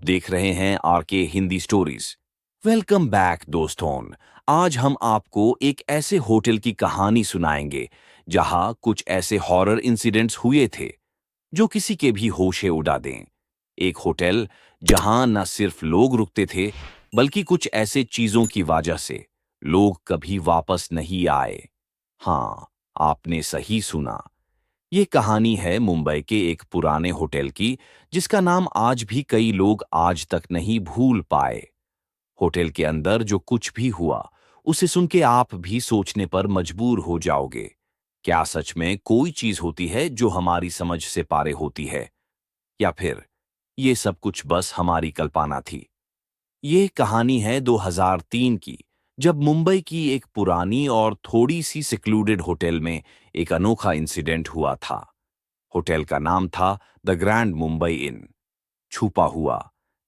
देख रहे हैं RK Hindi stories. Welcome back दोस्तों। आज हम आपको एक ऐसे होटल की कहानी सुनाएंगे जहां कुछ ऐसे हॉरर इंसिडेंट्स हुए थे जो किसी के भी होशे उड़ा दें। एक होटल जहां न सिर्फ लोग रुकते थे बल्कि कुछ ऐसे चीजों की वजह से लोग कभी वापस नहीं आए। हाँ, आपने सही सुना। ये कहानी है मुंबई के एक पुराने होटल की जिसका नाम आज भी कई लोग आज तक नहीं भूल पाए। होटल के अंदर जो कुछ भी हुआ उसे सुन के आप भी सोचने पर मजबूर हो जाओगे। क्या सच में कोई चीज होती है जो हमारी समझ से पारे होती है, या फिर ये सब कुछ बस हमारी कल्पना थी? ये कहानी है 2003 की, जब मुंबई की एक पुरानी और थोड़ी सी सिक्लूडेड होटल में एक अनोखा इंसिडेंट हुआ था। होटल का नाम था द ग्रैंड मुंबई इन। छुपा हुआ,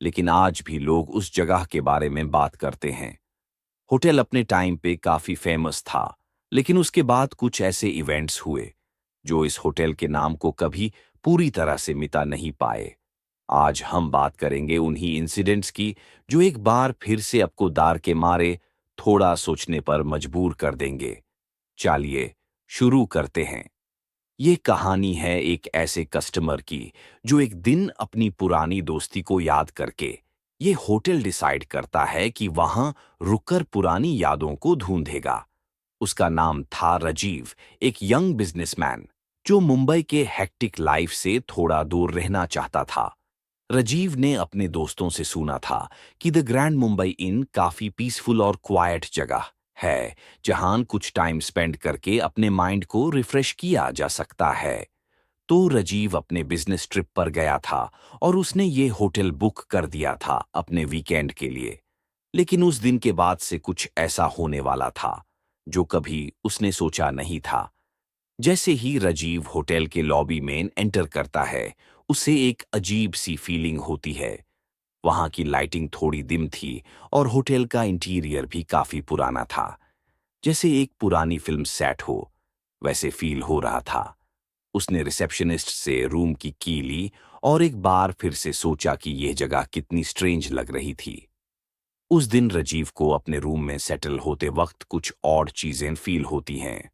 लेकिन आज भी लोग उस जगह के बारे में बात करते हैं। होटल अपने टाइम पे काफी फेमस था, लेकिन उसके बाद कुछ ऐसे इवेंट्स हुए जो इस होटल के नाम को कभी पूरी तरह से मिटा नहीं पाए। आज हम बात करेंगे उन्हीं इंसिडेंट्स की जो एक बार फिर से आपको दार के मारे थोड़ा सोचने पर मजबूर कर देंगे। चलिए शुरू करते हैं। ये कहानी है एक ऐसे कस्टमर की जो एक दिन अपनी पुरानी दोस्ती को याद करके ये होटल डिसाइड करता है कि वहां रुककर पुरानी यादों को ढूंढेगा। उसका नाम था राजीव, एक यंग बिजनेसमैन जो मुंबई के हेक्टिक लाइफ से थोड़ा दूर रहना चाहता था। राजीव ने अपने दोस्तों से सुना था कि द ग्रैंड मुंबई इन काफी पीसफुल और क्वाइट जगह है जहां कुछ टाइम स्पेंड करके अपने माइंड को रिफ्रेश किया जा सकता है। तो राजीव अपने बिजनेस ट्रिप पर गया था और उसने ये होटल बुक कर दिया था अपने वीकेंड के लिए। लेकिन उस दिन के बाद से कुछ ऐसा होने वाला था जो कभी उसने सोचा नहीं था। जैसे ही राजीव होटल के लॉबी में एंटर करता है, उसे एक अजीब सी फीलिंग होती है। वहां की लाइटिंग थोड़ी डिम थी और होटल का इंटीरियर भी काफी पुराना था, जैसे एक पुरानी फिल्म सेट हो वैसे फील हो रहा था। उसने रिसेप्शनिस्ट से रूम की की ली और एक बार फिर से सोचा कि यह जगह कितनी स्ट्रेंज लग रही थी। उस दिन राजीव को अपने रूम में सेटल होते वक्त कुछ ऑड चीजें फील होती हैं।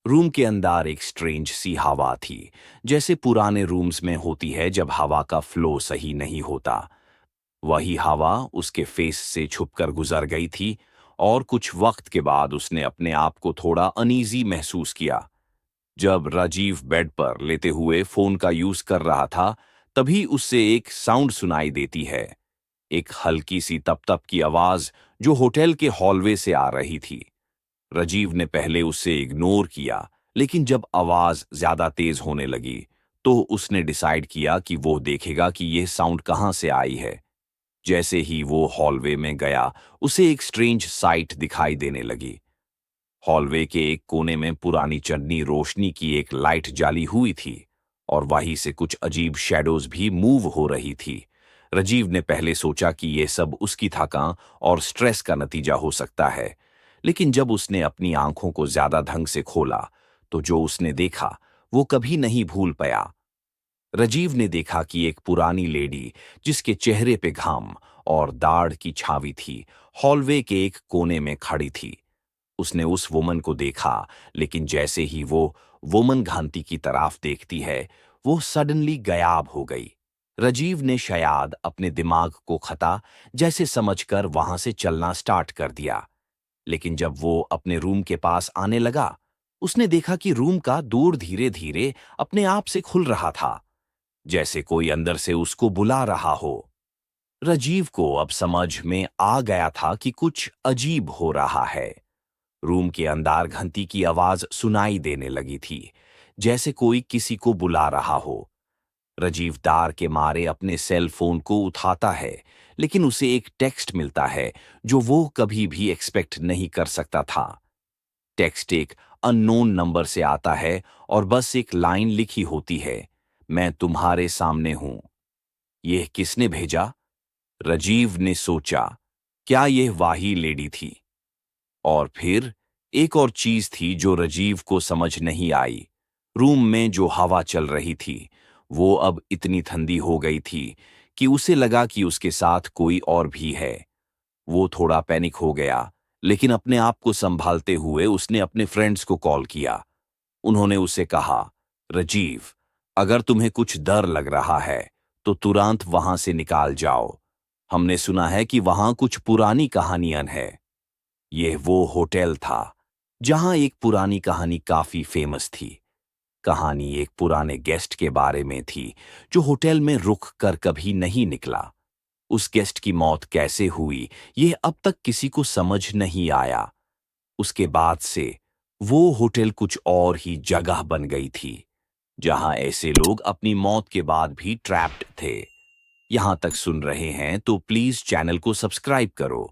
रूम के अंदर एक स्ट्रेंज सी हवा थी, जैसे पुराने रूम्स में होती है जब हवा का फ्लो सही नहीं होता। वही हवा उसके फेस से छुपकर गुजर गई थी और कुछ वक्त के बाद उसने अपने आप को थोड़ा अनईजी महसूस किया। जब राजीव बेड पर लेते हुए फोन का यूज कर रहा था, तभी उससे एक साउंड सुनाई देती है। एक हल्की सी तप तप की आवाज जो होटल के हॉलवे से आ रही थी। राजीव ने पहले उसे इग्नोर किया, लेकिन जब आवाज ज्यादा तेज होने लगी तो उसने डिसाइड किया कि वो देखेगा कि यह साउंड कहां से आई है। जैसे ही वो हॉलवे में गया, उसे एक स्ट्रेंज साइट दिखाई देने लगी। हॉलवे के एक कोने में पुरानी चंदनी रोशनी की एक लाइट जाली हुई थी और वहीं से कुछ अजीब शैडोज भी मूव हो रही थी। राजीव ने पहले सोचा कि यह सब उसकी थकान और स्ट्रेस का नतीजा हो सकता है, लेकिन जब उसने अपनी आंखों को ज्यादा ढंग से खोला तो जो उसने देखा वो कभी नहीं भूल पाया। राजीव ने देखा कि एक पुरानी लेडी जिसके चेहरे पे घाम और दाढ़ की छावी थी, हॉलवे के एक कोने में खड़ी थी। उसने उस वुमन को देखा, लेकिन जैसे ही वो वुमन घांटी की तरफ देखती है, वो सडनली गायब हो गई। राजीव ने शायद अपने दिमाग को खता जैसे समझकर वहां से चलना स्टार्ट कर दिया। लेकिन जब वो अपने रूम के पास आने लगा, उसने देखा कि रूम का दूर धीरे धीरे अपने आप से खुल रहा था, जैसे कोई अंदर से उसको बुला रहा हो। राजीव को अब समझ में आ गया था कि कुछ अजीब हो रहा है। रूम के अंदर घंटी की आवाज सुनाई देने लगी थी, जैसे कोई किसी को बुला रहा हो। राजीव डर के मारे अपने सेल फोन को उठाता है, लेकिन उसे एक टेक्स्ट मिलता है जो वो कभी भी एक्सपेक्ट नहीं कर सकता था। टेक्स्ट एक अननोन नंबर से आता है और बस एक लाइन लिखी होती है, मैं तुम्हारे सामने हूं। यह किसने भेजा? राजीव ने सोचा, क्या यह वही लेडी थी? और फिर एक और चीज थी जो राजीव को समझ नहीं आई। रूम में जो हवा चल रही थी वो अब इतनी ठंडी हो गई थी कि उसे लगा कि उसके साथ कोई और भी है। वो थोड़ा पैनिक हो गया, लेकिन अपने आप को संभालते हुए उसने अपने फ्रेंड्स को कॉल किया। उन्होंने उसे कहा, राजीव, अगर तुम्हें कुछ डर लग रहा है तो तुरंत वहां से निकाल जाओ। हमने सुना है कि वहां कुछ पुरानी कहानियां हैं। यह वो होटल था जहां एक पुरानी कहानी काफी फेमस थी। कहानी एक पुराने गेस्ट के बारे में थी जो होटल में रुक कर कभी नहीं निकला। उस गेस्ट की मौत कैसे हुई, यह अब तक किसी को समझ नहीं आया। उसके बाद से वो होटल कुछ और ही जगह बन गई थी, जहां ऐसे लोग अपनी मौत के बाद भी ट्रैप्ड थे। यहां तक सुन रहे हैं तो प्लीज चैनल को सब्सक्राइब करो